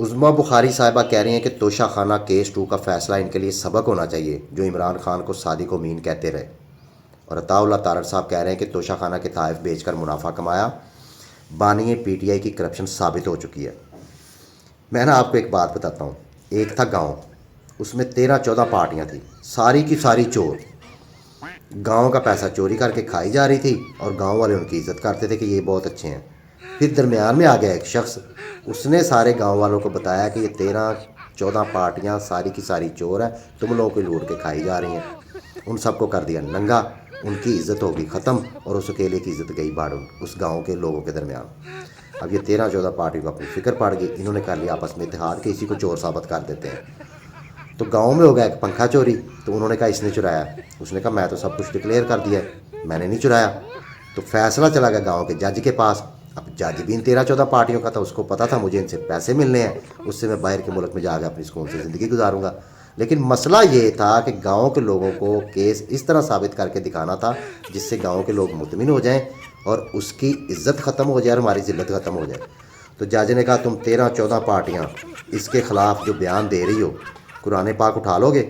उज़्मा बुखारी साहिबा कह रही हैं कि तोशा खाना केस 2 का फ़ैसला इनके लिए सबक होना चाहिए जो इमरान खान को सादिक अमीन कहते रहे। और अताउल्लाह तारड़ साहब कह रहे हैं कि तोशा खाना के तहफ़ बेचकर मुनाफा कमाया, बानी पीटीआई की करप्शन साबित हो चुकी है। मैं ना आपको एक बात बताता हूँ। एक था गांव, उसमें 13-14 पार्टियाँ थी, सारी की सारी चोर। गांव का पैसा चोरी करके खाई जा रही थी और गांव वाले उनकी इज्जत करते थे कि ये बहुत अच्छे हैं। फिर दरमियान में आ गया एक शख्स, उसने सारे गांव वालों को बताया कि ये 13-14 पार्टियां सारी की सारी चोर हैं, तुम लोगों को लूट के खाई जा रही हैं। उन सबको कर दिया नंगा, उनकी इज्जत होगी ख़त्म और उस अकेले की इज्जत गई बाढ़ उस गाँव के लोगों के दरमियान। अब ये 13-14 पार्टियों को अपनी फिक्र पड़ गई, इन्होंने कर लिया आपस में इत्तेहाद कि इसी को चोर साबित कर देते हैं। तो गांव में हो गया एक पंखा चोरी, तो उन्होंने कहा इसने चुराया। उसने कहा मैं तो सब कुछ डिक्लेयर कर दिया है, मैंने नहीं चुराया। तो फैसला चला गया गांव के जज के पास। अब जज भी इन 13-14 पार्टियों का था, उसको पता था मुझे इनसे पैसे मिलने हैं, उससे मैं बाहर के मुल्क में जाकर अपनी सुकून से ज़िंदगी गुजारूंगा। लेकिन मसला ये था कि गांव के लोगों को केस इस तरह साबित करके दिखाना था जिससे गांव के लोग मुतमिन हो जाएं और उसकी इज्जत ख़त्म हो जाए और हमारी ज़िल्लत ख़त्म हो जाए। तो जज ने कहा तुम 13-14 पार्टियाँ इसके ख़िलाफ़ जो बयान दे रही हो, कुरान पाक उठा लोगे?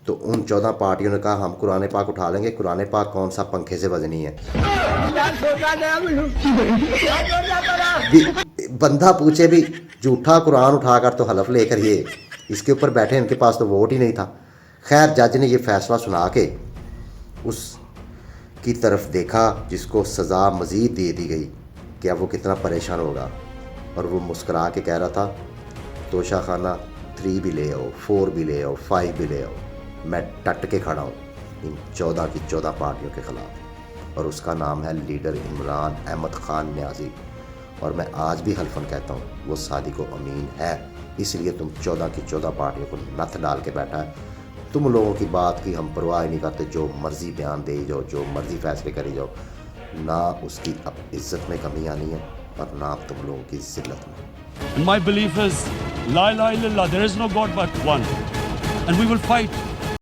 तो उन 14 पार्टियों ने कहा हम कुरान पाक उठा लेंगे। कुरान पाक कौन सा पंखे से वजनी है? बंदा पूछे भी झूठा कुरान उठाकर तो हलफ लेकर ये इसके ऊपर बैठे, इनके पास तो वोट ही नहीं था। खैर जज ने ये फैसला सुना के उस की तरफ देखा जिसको सज़ा मज़ीद दे दी गई कि अब वो कितना परेशान होगा, और वो मुस्करा के कह रहा था तोशा खाना 3 भी ले आओ, 4 भी ले आओ, 5 भी ले आओ, मैं डट के खड़ा हूँ इन 14 की 14 पार्टियों के ख़िलाफ़। और उसका नाम है लीडर इमरान अहमद ख़ान न्याज़ी। और मैं आज भी हल्फन कहता हूँ वो सादिक अमीन है, इसलिए तुम 14 की 14 पार्टियों को नथ डाल के बैठा है। तुम लोगों की बात की हम परवाह नहीं करते, जो मर्ज़ी बयान दे जाओ, जो मर्ज़ी फैसले करी जाओ, ना उसकी अब इज़्ज़त में कमी आनी है और ना तुम लोगों की ज़िल्लत में। And my belief is, La ilaha illallah, there is no God but one. And we will fight